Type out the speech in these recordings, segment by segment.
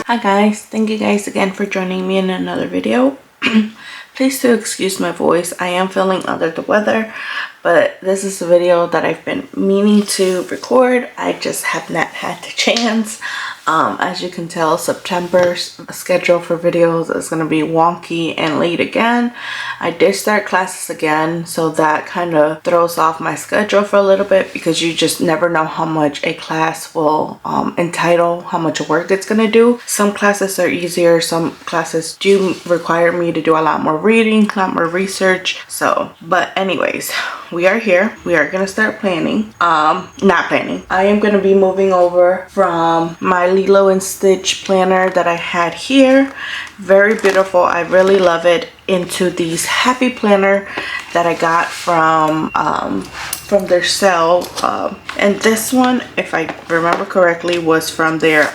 Hi guys, thank you guys again for joining me in another video. Please do excuse my voice. I am feeling under the weather, but this is a video that I've been meaning to record. I just have not had the chance. As you can tell, September's schedule for videos is going to be wonky and late again. I did start classes again, so that kind of throws off my schedule for a little bit because you just never know how much a class will entitle, how much work it's going to do. Some classes are easier, some classes do require me to do a lot more reading, a lot more research. So, but anyways, we are here. We are going to start planning. Not planning. I am going to be moving over from my Lilo and Stitch planner that I had here. Very beautiful. I really love it. Into these happy planner that I got from their sale. And this one, if I remember correctly, was from their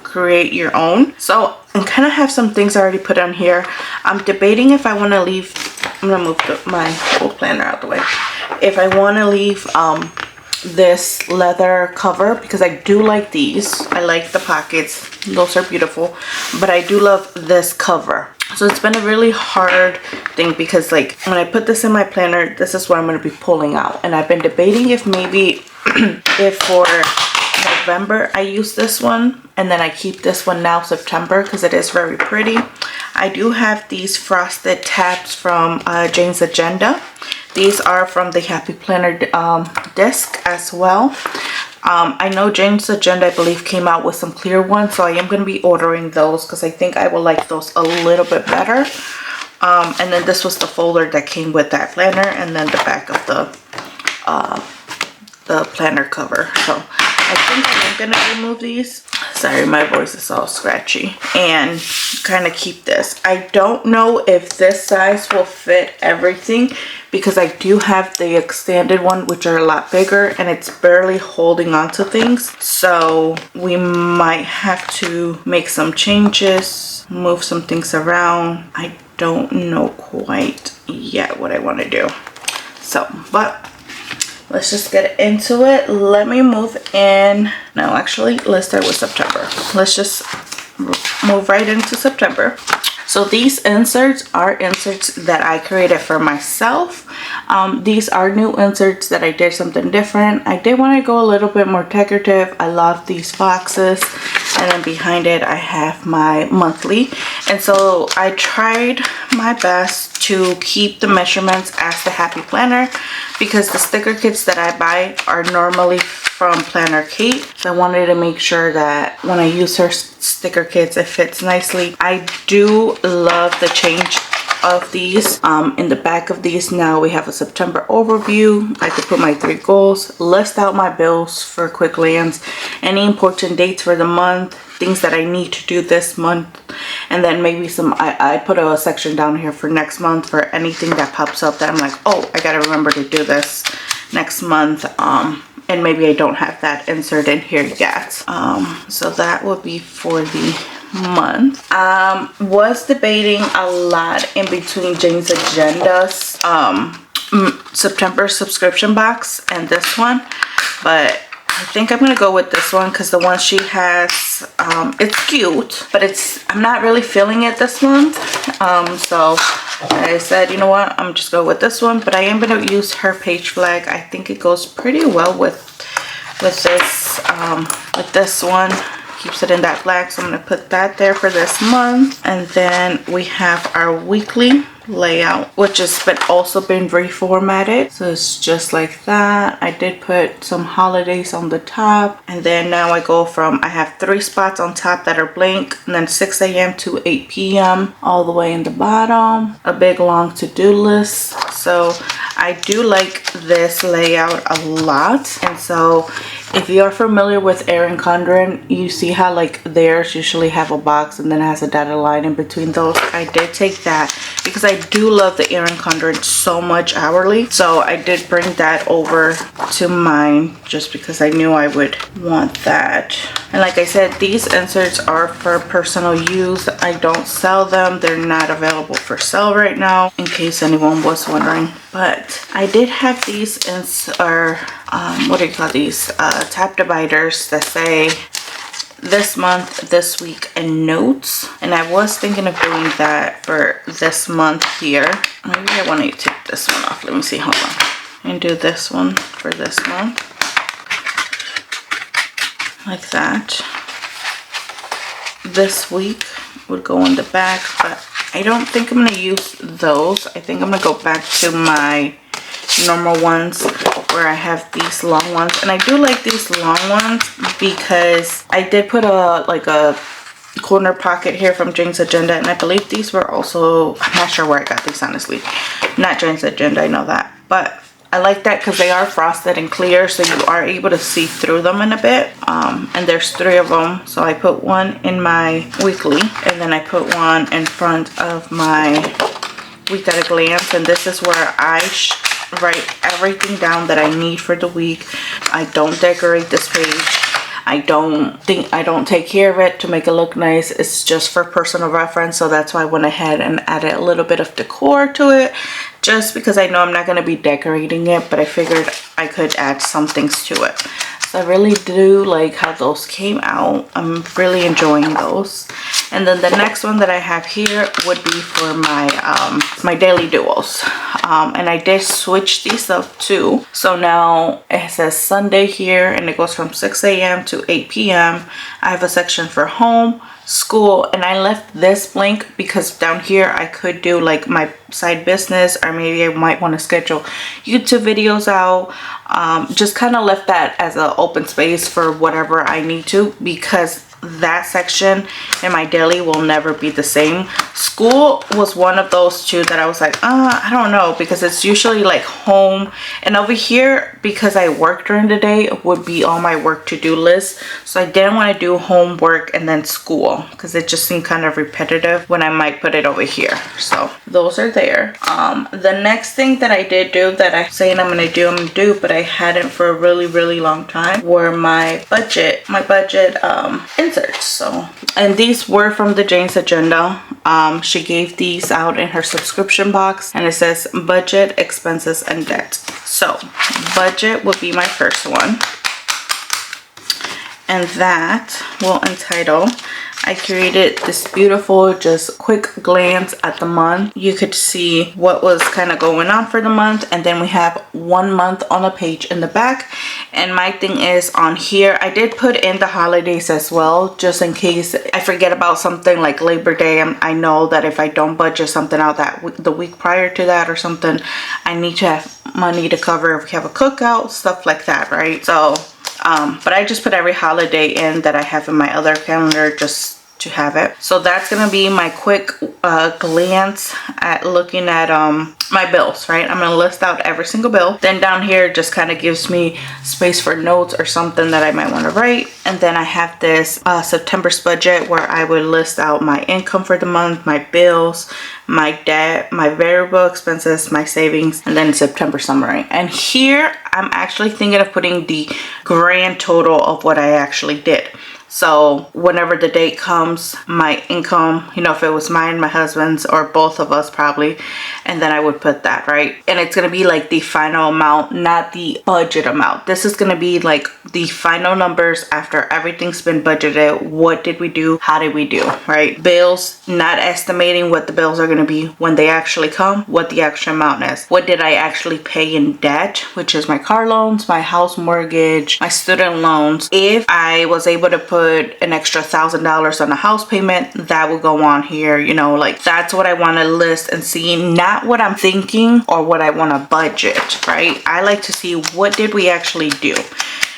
create your own. So I kind of have some things already put on here. I'm debating if I want to leave. I'm gonna move my old planner out the way. If I want to leave this leather cover, because I do like these. I like the pockets, those are beautiful, but I do love this cover. So it's been a really hard thing because like when I put this in my planner, this is what I'm going to be pulling out, and I've been debating if maybe if for November I use this one and then I keep this one now September because it is very pretty. I do have these frosted tabs from Jane's Agenda. These are from the Happy Planner disc as well. I know Jane's Agenda, I believe, came out with some clear ones, so I am going to be ordering those because I think I will like those a little bit better. And then this was the folder that came with that planner, and then the back of the planner cover. So I think I'm going to remove these. Sorry, my voice is all scratchy. And kind of keep this. I don't know if this size will fit everything because I do have the extended one, which are a lot bigger, and it's barely holding on to things. So we might have to make some changes, move some things around. I don't know quite yet what I want to do. So, but let's just get into it. Let me move in. No, actually, let's start with September. Let's just move right into September. So these inserts are inserts that I created for myself. These are new inserts that I did something different. I did want to go a little bit more decorative. I love these boxes. And then behind it, I have my monthly. And so I tried my best to keep the measurements as the Happy Planner because the sticker kits that I buy are normally from Planner Kate. So I wanted to make sure that when I use her sticker kits, it fits nicely. I do love the change of these. In the back of these now we have a September overview. I could put my 3 goals, list out my bills for quick glance, any important dates for the month, things that I need to do this month, and then maybe some I put a section down here for next month for anything that pops up that I'm like, oh, I gotta remember to do this next month. And maybe I don't have that insert in here yet. So that would be for the month. Was debating a lot in between Jane's Agenda's September subscription box and this one, but I think I'm gonna go with this one because the one she has, it's cute, but I'm not really feeling it this month. So I said, you know what, I'm just go with this one, but I am gonna use her page flag. I think it goes pretty well with this one. Keeps it in that black, so I'm going to put that there for this month. And then we have our weekly layout, which has also been reformatted, so it's just like that. I did put some holidays on the top, and then now I go from, I have 3 spots on top that are blank, and then 6 a.m. to 8 p.m. all the way in the bottom, a big long to-do list. So I do like this layout a lot. And so if you are familiar with Erin Condren, you see how like theirs usually have a box and then it has a dotted line in between those. I did take that because I do love the Erin Condren so much hourly. So I did bring that over to mine just because I knew I would want that. And like I said, these inserts are for personal use. I don't sell them. They're not available for sale right now, in case anyone was wondering. But I did have these what do you call these? Tab dividers that say this month, this week, and notes. And I was thinking of doing that for this month here. Maybe I want to take this one off. Let me see. Hold on. And do this one for this month. Like that. This week would go on the back, but I don't think I'm going to use those. I think I'm going to go back to my normal ones where I have these long ones. And I do like these long ones because I did put a corner pocket here from Jane's Agenda, and I believe these were also, I'm not sure where I got these honestly, not Jane's Agenda, I know that, but I like that because they are frosted and clear, so you are able to see through them in a bit. And there's 3 of them, so I put one in my weekly, and then I put one in front of my week at a glance. And this is where I write everything down that I need for the week. I don't decorate this page. I don't take care of it to make it look nice. It's just for personal reference, so that's why I went ahead and added a little bit of decor to it, just because I know I'm not going to be decorating it, but I figured I could add some things to it. So I really do like how those came out. I'm really enjoying those. And then the next one that I have here would be for my my daily duos. And I did switch these up too. So now it says Sunday here, and it goes from 6 a.m. to 8 p.m. I have a section for home, school, and I left this blank because down here I could do like my side business, or maybe I might want to schedule YouTube videos out. Just kind of left that as an open space for whatever I need to, because that section in my daily will never be the same. School was one of those two that I was like, I don't know, because it's usually like home, and over here, because I work during the day, would be on my work to-do list. So I didn't want to do homework and then school, because it just seemed kind of repetitive when I might put it over here. So those are there. The next thing that I did do that I'm saying I'm gonna do, but I hadn't for a really long time, were my budget inserts. So, and these were from the Jane's Agenda. She gave these out in her subscription box, and it says budget, expenses, and debt. So budget would be my first one, and that will entitle, I created this beautiful just quick glance at the month. You could see what was kind of going on for the month, and then we have 1 month on a page in the back. And my thing is on here, I did put in the holidays as well, just in case I forget about something like Labor Day. I know that if I don't budget something out the week prior to that or something, I need to have money to cover if we have a cookout, stuff like that, right? So but I just put every holiday in that I have in my other calendar just to have it. So that's gonna be my quick glance at looking at my bills, right? I'm gonna list out every single bill. Then down here just kind of gives me space for notes or something that I might want to write. And then I have this September's budget where I would list out my income for the month, my bills, my debt, my variable expenses, my savings, and then September summary. And here I'm actually thinking of putting the grand total of what I actually did. So whenever the date comes, my income, you know, if it was mine, my husband's, or both of us probably, and then I would put that, right? And it's going to be like the final amount, not the budget amount. This is going to be like the final numbers after everything's been budgeted. What did we do? How did we do, right? Bills, not estimating what the bills are going to be when they actually come, what the actual amount is. What did I actually pay in debt, which is my car loans, my house mortgage, my student loans. If I was able to put an extra $1,000 on a house payment, that will go on here, you know, like that's what I want to list and see, not what I'm thinking or what I want to budget, right? I like to see what did we actually do.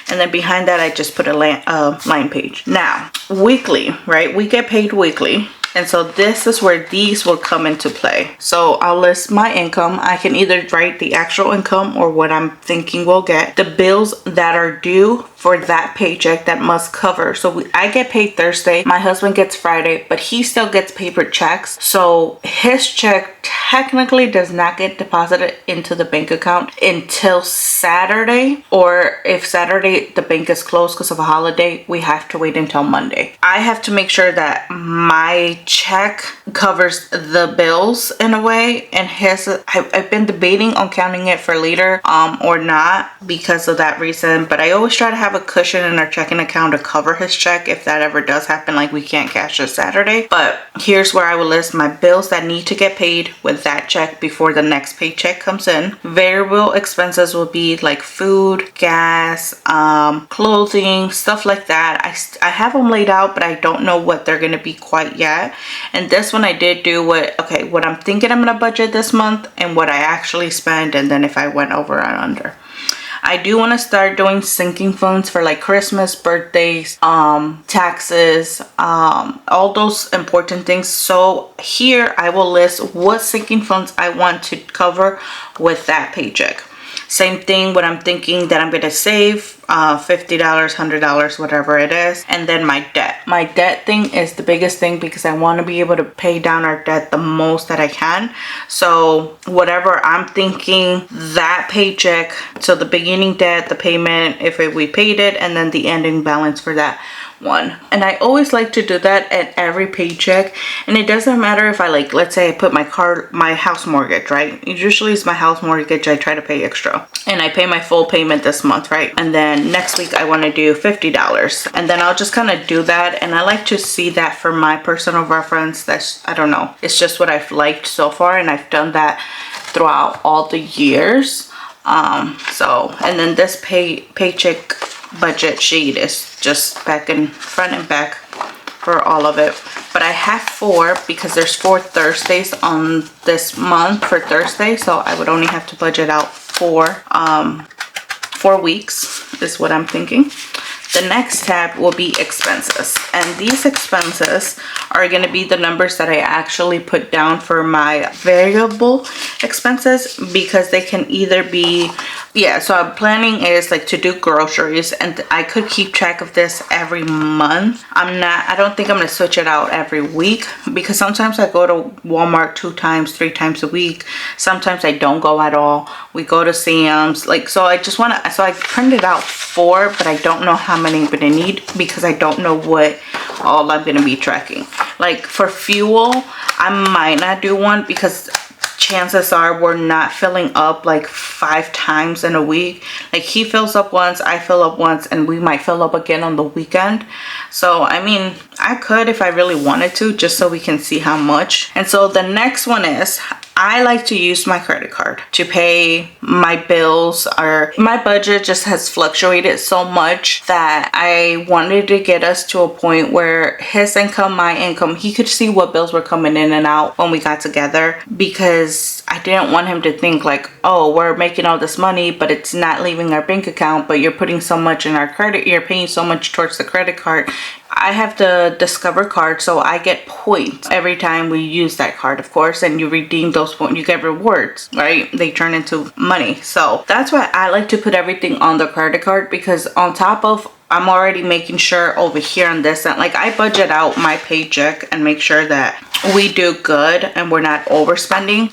And then behind that, I just put a line page. Now, weekly, right? We get paid weekly. And so this is where these will come into play. So I'll list my income. I can either write the actual income or what I'm thinking we'll get. The bills that are due for that paycheck that must cover. So I get paid Thursday. My husband gets Friday, but he still gets paper checks. So his check technically does not get deposited into the bank account until Saturday. Or if Saturday the bank is closed because of a holiday, we have to wait until Monday. I have to make sure that my check covers the bills in a way, and I've been debating on counting it for later or not because of that reason, but I always try to have a cushion in our checking account to cover his check if that ever does happen, like we can't cash this Saturday. But here's where I will list my bills that need to get paid with that check before the next paycheck comes in. Variable expenses will be like food, gas, clothing, stuff like that. I have them laid out, but I don't know what they're gonna be quite yet. And this one I did do what I'm thinking I'm gonna budget this month and what I actually spend, and then if I went over and under. I do want to start doing sinking funds for like Christmas, birthdays, taxes, all those important things. So here I will list what sinking funds I want to cover with that paycheck. Same thing, what I'm thinking that I'm going to save, $50, $100, whatever it is. And then my debt. My debt thing is the biggest thing because I want to be able to pay down our debt the most that I can. So whatever I'm thinking, that paycheck, so the beginning debt, the payment, if we paid it, and then the ending balance for that one. And I always like to do that at every paycheck, and it doesn't matter if I like, let's say I put my house mortgage, right? Usually it's my house mortgage I try to pay extra, and I pay my full payment this month, right? And then next week I want to do $50, and then I'll just kind of do that. And I like to see that for my personal reference. That's, I don't know, it's just what I've liked so far, and I've done that throughout all the years. So, and then this paycheck budget sheet is just back and front and back for all of it. But I have 4 because there's 4 Thursdays on this month for Thursday, so I would only have to budget out 4 weeks is what I'm thinking. The next tab will be expenses, and these expenses are going to be the numbers that I actually put down for my variable expenses, because they can either be, so I'm planning is like to do groceries, and I could keep track of this every month. I don't think I'm going to switch it out every week, because sometimes I go to Walmart 2 times, 3 times a week. Sometimes I don't go at all. We go to Sam's, like, so I just want to, so I printed out 4, but I don't know how many I'm gonna need because I don't know what all I'm gonna be tracking. Like for fuel, I might not do one because chances are we're not filling up like 5 times in a week. Like he fills up once, I fill up once, and we might fill up again on the weekend. So I mean, I could if I really wanted to, just so we can see how much. And so the next one is, I like to use my credit card to pay my bills, or my budget just has fluctuated so much that I wanted to get us to a point where his income, my income, he could see what bills were coming in and out when we got together, because I didn't want him to think like, oh, we're making all this money, but it's not leaving our bank account, but you're putting so much in our credit, you're paying so much towards the credit card. I have the Discover card, so I get points every time we use that card, of course, and you redeem those points, you get rewards, right? They turn into money. So that's why I like to put everything on the credit card, because on top of, I'm already making sure over here on this end, like I budget out my paycheck and make sure that we do good and we're not overspending.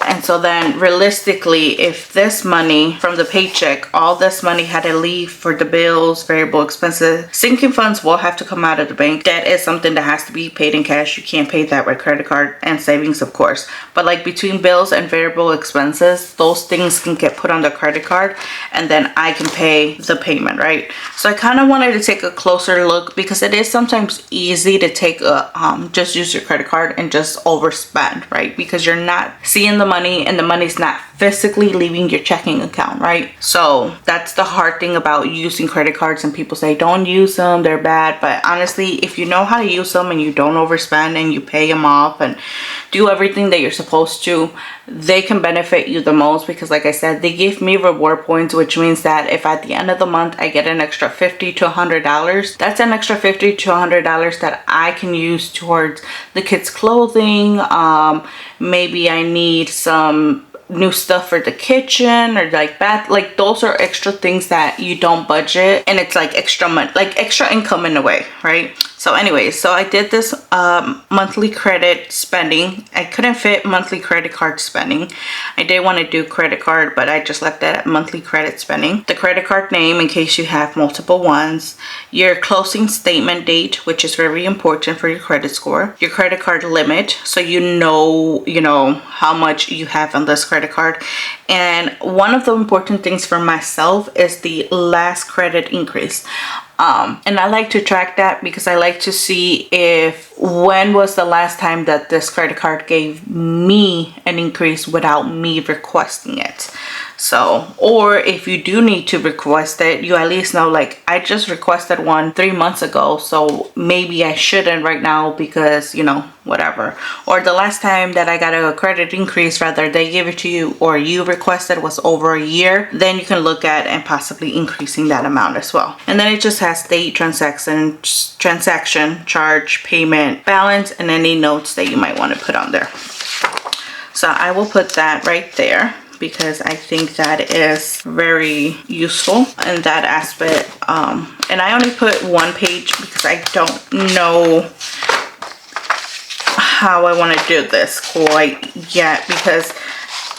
And so then realistically, if this money from the paycheck, all this money had to leave for the bills, variable expenses, sinking funds will have to come out of the bank. Debt is something that has to be paid in cash. You can't pay that with credit card, and savings, of course. But like between bills and variable expenses, those things can get put on the credit card, and then I can pay the payment, right? So I kind of wanted to take a closer look, because it is sometimes easy to take a just use your credit card and just overspend, right? Because you're not seeing the money, and the money's not physically leaving your checking account, right? So that's the hard thing about using credit cards, and people say don't use them, they're bad. But honestly, if you know how to use them and you don't overspend and you pay them off and do everything that you're supposed to, they can benefit you the most. Because like I said, they give me reward points, which means that if at the end of the month I get an extra $50 to $100, that's an extra $50 to $100 that I can use towards the kids' clothing. Maybe I need some new stuff for the kitchen or like bath, like those are extra things that you don't budget, and it's like extra money, like extra income in a way, right? So anyways, so I did this monthly credit spending. I couldn't fit monthly credit card spending. I did want to do credit card, but I just left that at monthly credit spending. The credit card name in case you have multiple ones, your closing statement date, which is very important for your credit score, your credit card limit, so you know how much you have on this credit card. And one of the important things for myself is the last credit increase. And I like to track that because I like to see if when was the last time that this credit card gave me an increase without me requesting it. So, or if you do need to request it, you at least know, like, I just requested one 3 months ago, so maybe I shouldn't right now because, you know, whatever. Or the last time that I got a credit increase, rather they gave it to you or you requested was over a year, then you can look at and possibly increasing that amount as well. And then it just has date, transaction, charge, payment, balance, and any notes that you might want to put on there. So I will put that right there, because I think that is very useful in that aspect. And I only put one page because I don't know how I want to do this quite yet, because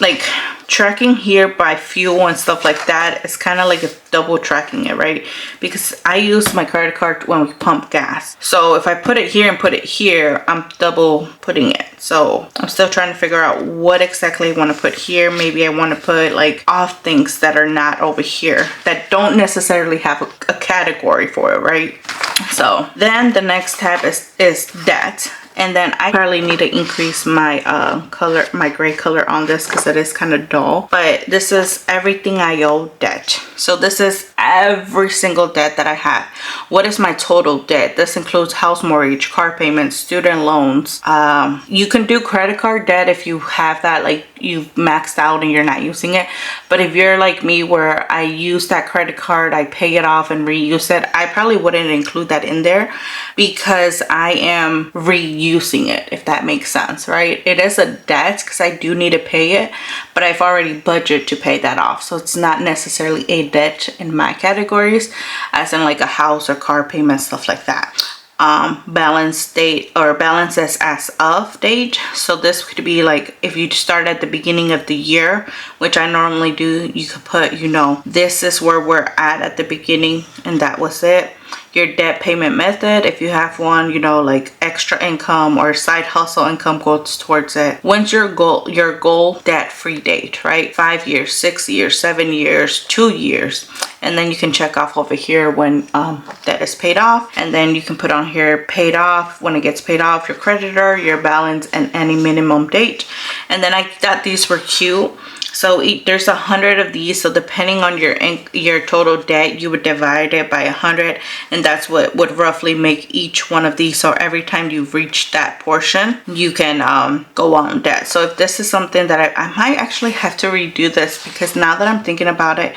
like tracking here by fuel and stuff like that is kind of like a double tracking it, right? Because I use my credit card when we pump gas, so if I put it here and put it here, I'm double putting it. So I'm still trying to figure out what exactly I want to put here. Maybe I want to put like off things that are not over here, that don't necessarily have a category for it, right? So then the next tab is debt. And then I probably need to increase my color, my gray color on this, because it is kind of dull. But this is everything I owe debt. So this is every single debt that I have. What is my total debt? This includes house mortgage, car payments, student loans. You can do credit card debt if you have that, like you've maxed out and you're not using it. But if you're like me, where I use that credit card, I pay it off and reuse it, I probably wouldn't include that in there, because I am reusing it, if that makes sense, right? It is a debt because I do need to pay it, but I've already budgeted to pay that off. So it's not necessarily a debt in my categories, as in like a house or car payment, stuff like that. Balance date, or balances as of date. So this could be like if you start at the beginning of the year, which I normally do, you could put, you know, this is where we're at the beginning, and that was it. Your debt payment method, if you have one, you know, like extra income or side hustle income goes towards it. When's your goal debt free date, right? 5 years, 6 years, 7 years, 2 years. And then you can check off over here when debt is paid off. And then you can put on here paid off, when it gets paid off, your creditor, your balance, and any minimum date. And then I thought these were cute. So there's 100 of these. So depending on your total debt, you would divide it by 100, and that's what would roughly make each one of these. So every time you've reached that portion, you can go on debt. So if this is something that I might actually have to redo this, because now that I'm thinking about it,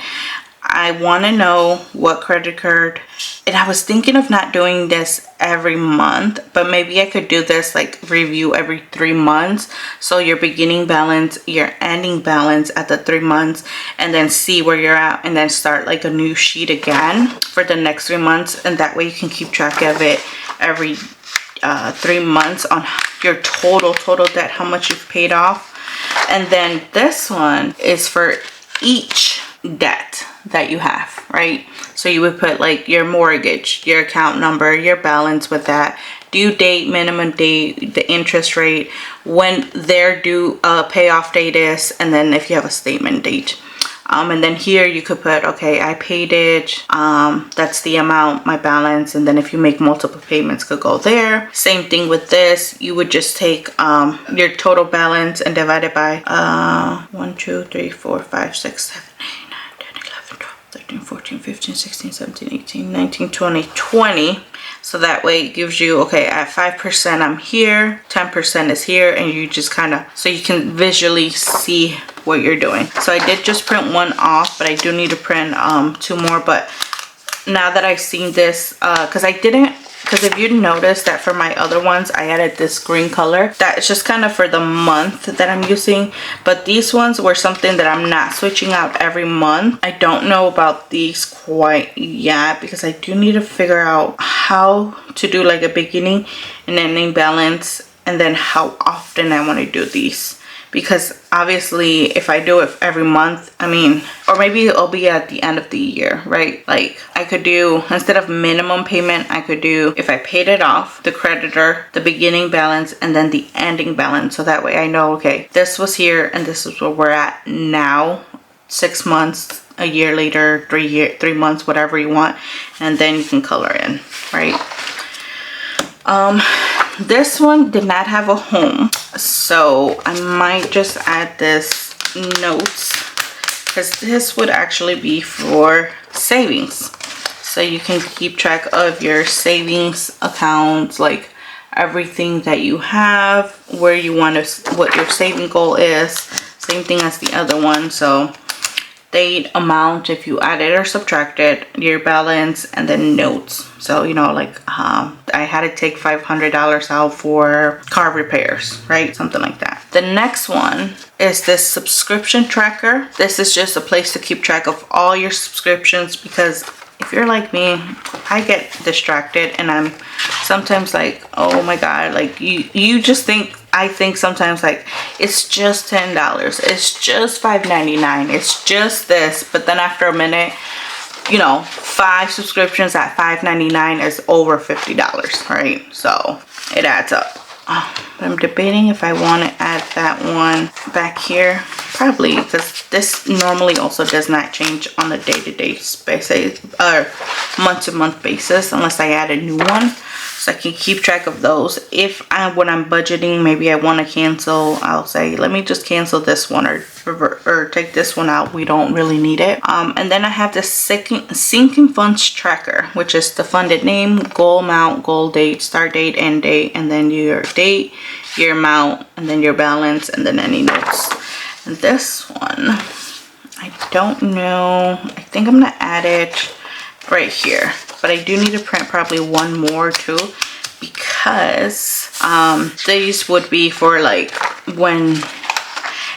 I want to know what credit card, and I was thinking of not doing this every month, but maybe I could do this like review every 3 months. So your beginning balance, your ending balance at the 3 months, and then see where you're at, and then start like a new sheet again for the next 3 months. And that way you can keep track of it every 3 months on your total debt, how much you've paid off. And then this one is for each debt that you have, right? So you would put like your mortgage, your account number, your balance with that, due date, minimum date, the interest rate, when their due payoff date is, and then if you have a statement date. And then here you could put, okay, I paid it, that's the amount, my balance. And then if you make multiple payments, could go there. Same thing with this. You would just take your total balance and divide it by 1, 2, 3, 4, 5, 6, 7, 8, 9, 10, 11, 12, 13, 14, 15, 16, 17, 18, 19, 20, 20. So that way it gives you, okay, at 5% I'm here, 10% is here, and you just kind of, so you can visually see what you're doing. So I did just print one off, but I do need to print 2 more. But now that I've seen this, because I didn't because if you notice that for my other ones I added this green color, that is just kind of for the month that I'm using, but these ones were something that I'm not switching out every month. I don't know about these quite yet because I do need to figure out how to do like a beginning and ending balance, and then how often I want to do these, because obviously if I do it every month, I mean, or maybe it'll be at the end of the year, right? Like I could do, instead of minimum payment, I could do, if I paid it off, the creditor, the beginning balance, and then the ending balance. So that way I know, okay, this was here and this is where we're at now, 6 months, a year later, 3 months, whatever you want, and then you can color in, right? This one did not have a home, so I might just add this notes, because this would actually be for savings, so you can keep track of your savings accounts, like everything that you have, where you want to, what your saving goal is, same thing as the other one. So date, amount, if you added or subtracted, your balance, and then notes. So you know, like I had to take $500 out for car repairs, right? Something like that. The next one is this subscription tracker. This is just a place to keep track of all your subscriptions, because if you're like me, I get distracted and I'm sometimes like, oh my god, like you just think, I think sometimes like it's just $10, it's just $5.99, it's just this, but then after a minute, you know, 5 subscriptions at $5.99 is over $50, right? So it adds up. But I'm debating if I want to add that one back here. Probably, because this normally also does not change on a day-to-day basis or month-to-month basis unless I add a new one. So I can keep track of those. If when I'm budgeting, maybe I want to cancel, I'll say, let me just cancel this one or take this one out. We don't really need it. And then I have the sinking funds tracker, which is the funded name, goal amount, goal date, start date, end date, and then your date, your amount, and then your balance, and then any notes. And this one, I don't know. I think I'm gonna add it right here, but I do need to print probably one more too, because these would be for like when,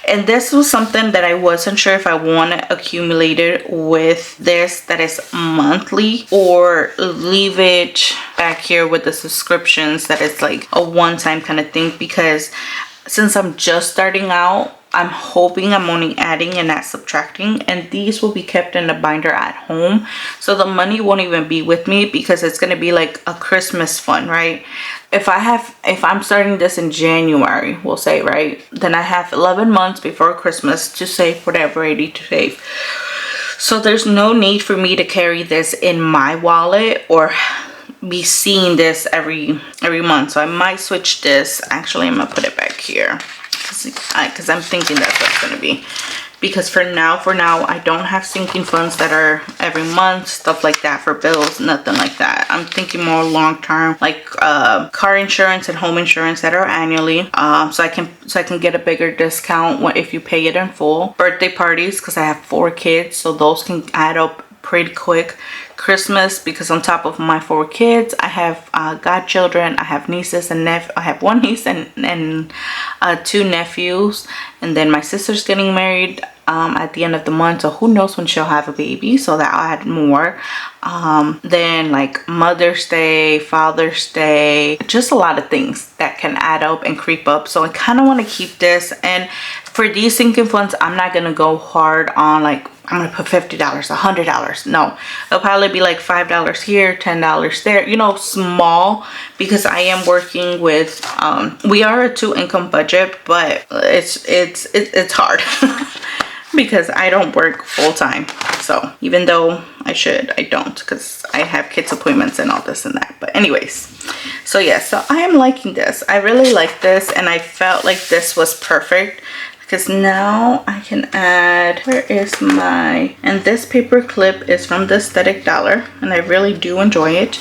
and this was something that I wasn't sure if I want to accumulate it with this that is monthly, or leave it back here with the subscriptions that is like a one-time kind of thing, because since I'm just starting out, I'm hoping I'm only adding and not subtracting, and these will be kept in a binder at home, so the money won't even be with me, because it's going to be like a Christmas fund, right? If I'm starting this in January, we'll say, right, then I have 11 months before Christmas to save whatever I need to save. So there's no need for me to carry this in my wallet or be seeing this every month. So I might switch this. Actually, I'm gonna put it back here, because I'm thinking that's what it's gonna be, because for now I don't have sinking funds that are every month, stuff like that, for bills, nothing like that. I'm thinking more long term, like car insurance and home insurance that are annually, so I can get a bigger discount if you pay it in full. Birthday parties, because I have 4 kids, so those can add up pretty quick. Christmas, because on top of my 4 kids, I have godchildren, I have nieces and I have 1 niece and 2 nephews, and then my sister's getting married at the end of the month, so who knows when she'll have a baby, so that'll add more. Then like Mother's Day, Father's Day, just a lot of things that can add up and creep up. So I kind of want to keep this, and for these sinking funds, I'm not gonna go hard on like I'm gonna put $50, $100. No, it'll probably be like $5 here, $10 there, you know, small, because I am working with we are a 2-income budget, but it's hard because I don't work full-time. So even though I should, I don't, because I have kids appointments and all this and that. But anyways, so yeah, so I am liking this. I really like this, and I felt like this was perfect, because now I can add, where is my, and this paper clip is from the Aesthetic Dollar, and I really do enjoy it.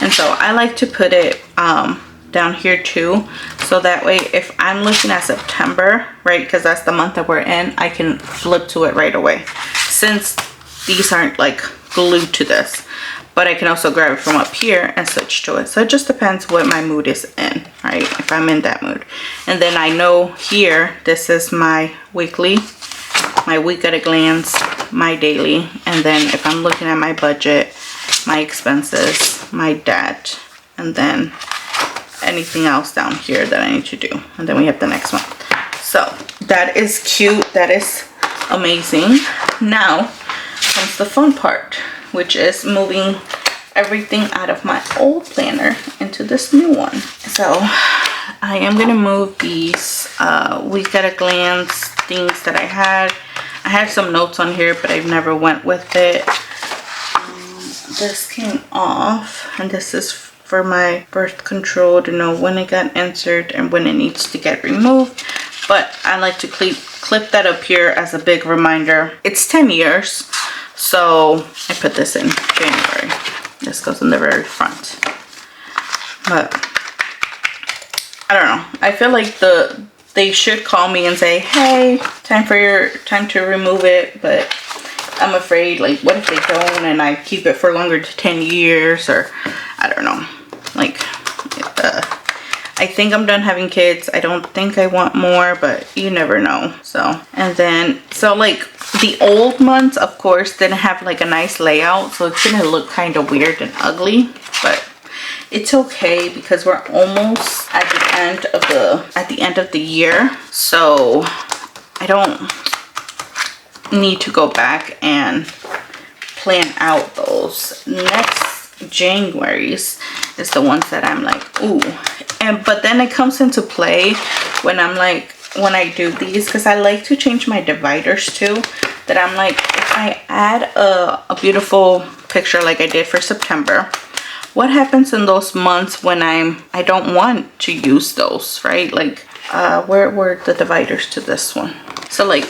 And so I like to put it down here too, so that way if I'm looking at September, right, because that's the month that we're in, I can flip to it right away, since these aren't like glued to this. but I can also grab it from up here and switch to it. So it just depends what my mood is in, right? If I'm in that mood. And then I know here, this is my weekly, my week at a glance, my daily, and then if I'm looking at my budget, my expenses, my debt, and then anything else down here that I need to do. And then we have the next one. So that is cute. That is amazing. Now comes the fun part, which is moving everything out of my old planner into this new one. So I am gonna move these week at a glance things that I had. I had some notes on here, but I've never went with it. This came off, and this is for my birth control to know when it got inserted and when it needs to get removed. But I like to clip that up here as a big reminder. It's 10 years, so I put this in January. This goes in the very front. But I don't know. I feel like they should call me and say, hey, time to remove it, but I'm afraid, like, what if they don't and I keep it for longer than 10 years, or I don't know. Like, I think I'm done having kids. I don't think I want more, but you never know. So, and then, so like the old months, of course, didn't have like a nice layout, so it's gonna look kind of weird and ugly, but it's okay because we're almost at the end of the year. So I don't need to go back and plan out those. Next January's is the ones that I'm like, ooh. But then it comes into play when I'm like, when I do these, because I like to change my dividers too, that I'm like, if I add a beautiful picture like I did for September, what happens in those months when I don't want to use those, right? Like, where were the dividers to this one? So like,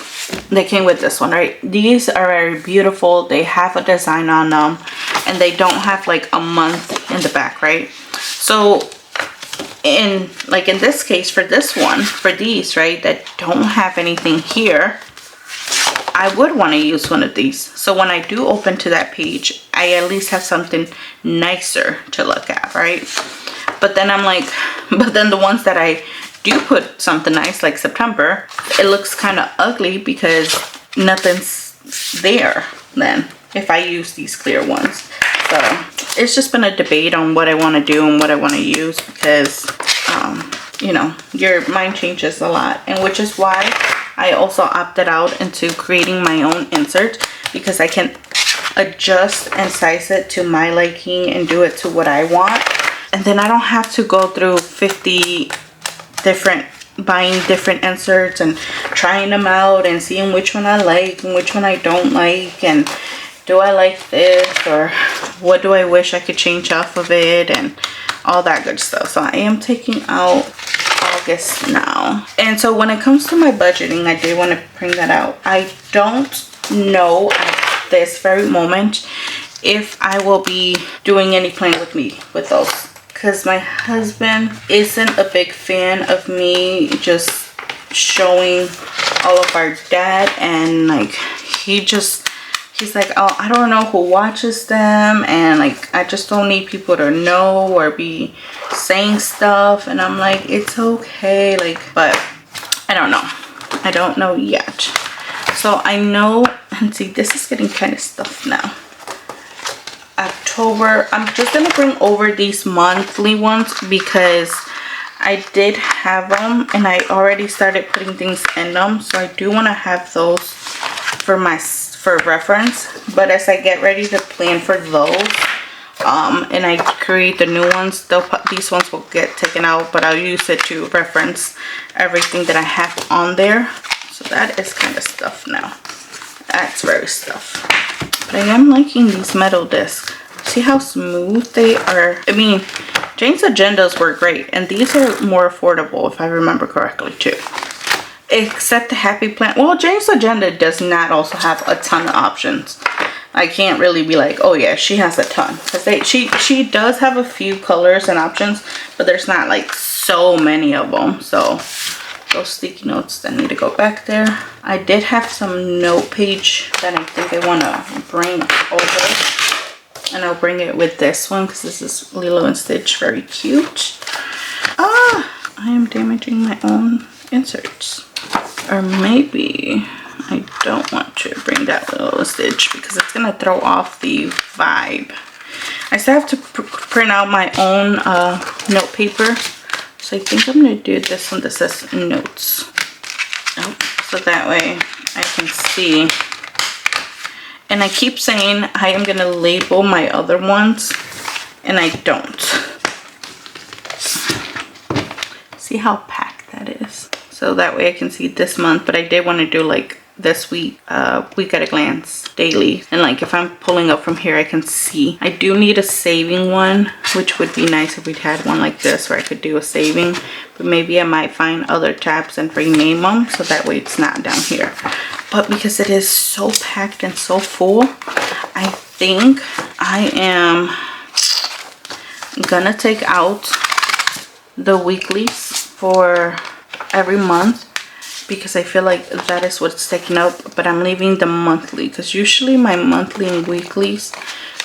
they came with this one, right? These are very beautiful. They have a design on them, and they don't have like a month in the back, right? So in this case, for this one, for these, right, that don't have anything here, I would want to use one of these. So when I do open to that page, I at least have something nicer to look at, right? But then I'm like, but then the ones that I do put something nice, like September, it looks kind of ugly because nothing's there then if I use these clear ones. So it's just been a debate on what I want to do and what I want to use, because you know, your mind changes a lot, and which is why I also opted out into creating my own insert, because I can adjust and size it to my liking and do it to what I want, and then I don't have to go through 50 buying different inserts and trying them out and seeing which one I like and which one I don't like, and do I like this, or what do I wish I could change off of it, and all that good stuff. So I am taking out August now. And so when it comes to my budgeting, I did want to bring that out. I don't know at this very moment if I will be doing any playing with me with those, because my husband isn't a big fan of me just showing all of our debt, and like he's like, oh, I don't know who watches them, and like I just don't need people to know or be saying stuff. And I'm like, it's okay, like, but I don't know yet. So I know, and see, this is getting kind of stuffed now. October, I'm just gonna bring over these monthly ones because I did have them and I already started putting things in them, so I do want to have those for reference. But as I get ready to plan for those and I create the new ones, these ones will get taken out, but I'll use it to reference everything that I have on there. So that is kind of stuff now. That's very stuff. But I am liking these metal discs. See how smooth they are? I mean, Jane's agendas were great, and these are more affordable if I remember correctly too. Except the Happy Plant. Well, Jane's agenda does not also have a ton of options. I can't really be like, oh yeah, she has a ton, because she does have a few colors and options, but there's not like so many of them. So those sticky notes that need to go back there. I did have some note page that I think I want to bring over. And I'll bring it with this one because this is Lilo and Stitch, very cute. Ah, I am damaging my own inserts. Or maybe I don't want to bring that Lilo and Stitch because it's gonna throw off the vibe. I still have to print out my own note paper. So I think I'm gonna do this one that says notes. Oh, so that way I can see. And I keep saying I am gonna label my other ones, and I don't. See how packed that is? So that way I can see this month, but I did want to do like this week, week at a glance, daily. And like if I'm pulling up from here, I can see. I do need a saving one, which would be nice if we had one like this where I could do a saving. But maybe I might find other tabs and rename them so that way it's not down here. But because it is so packed and so full, I think I am gonna take out the weeklies for every month because I feel like that is what's taking up, but I'm leaving the monthly because usually my monthly and weeklies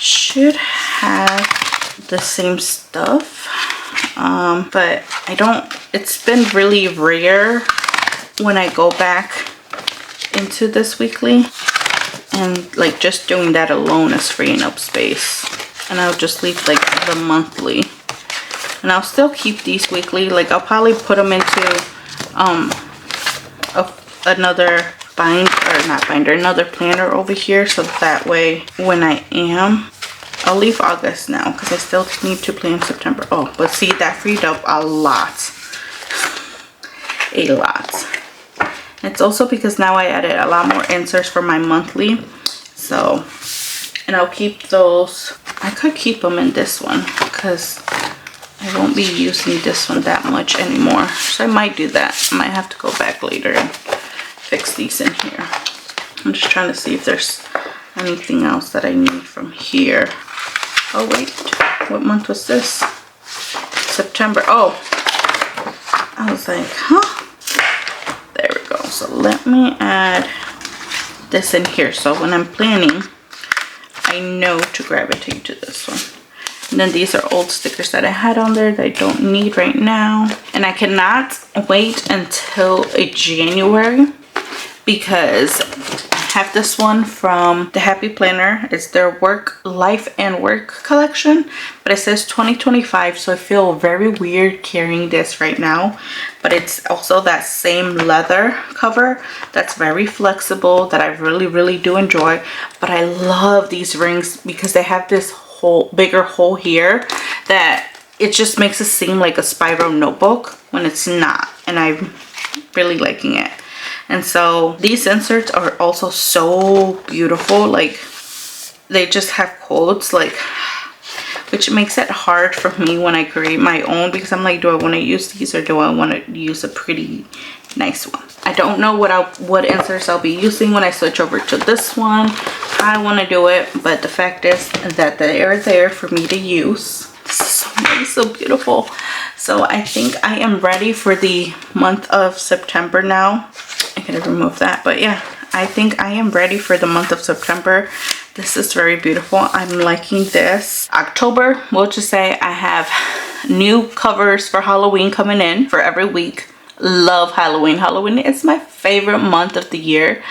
should have the same stuff, but I don't. It's been really rare when I go back into this weekly, and like just doing that alone is freeing up space. And I'll just leave like the monthly, and I'll still keep these weekly. Like I'll probably put them into another another planner over here, so that way when I am, I'll leave August now because I still need to plan September. Oh, but see, that freed up a lot. It's also because now I added a lot more inserts for my monthly. So, and I'll keep those. I could keep them in this one because I won't be using this one that much anymore. So I might do that. I might have to go back later and fix these in here. I'm just trying to see if there's anything else that I need from here. Oh wait, what month was this? September. Oh, I was like, huh? There we go. So let me add this in here. So when I'm planning, I know to gravitate to this one. And then these are old stickers that I had on there that I don't need right now. And I cannot wait until January because I have this one from the Happy Planner. It's their work, life and work collection, but it says 2025, so I feel very weird carrying this right now. But it's also that same leather cover that's very flexible that I really do enjoy. But I love these rings because they have this bigger hole here that it just makes it seem like a spiral notebook when it's not, and I'm really liking it. And so these inserts are also so beautiful. Like they just have quotes, like, which makes it hard for me when I create my own because I'm like, do I want to use these or do I want to use a pretty nice one? I don't know what inserts I'll be using when I switch over to this one. I want to do it, but the fact is that they are there for me to use. This is so nice, so beautiful. So I think I am ready for the month of September now. I gotta remove that, but yeah, I think I am ready for the month of September. This is very beautiful. I'm liking this. October, we'll just say I have new covers for Halloween coming in for every week. Love Halloween. Halloween is my favorite month of the year.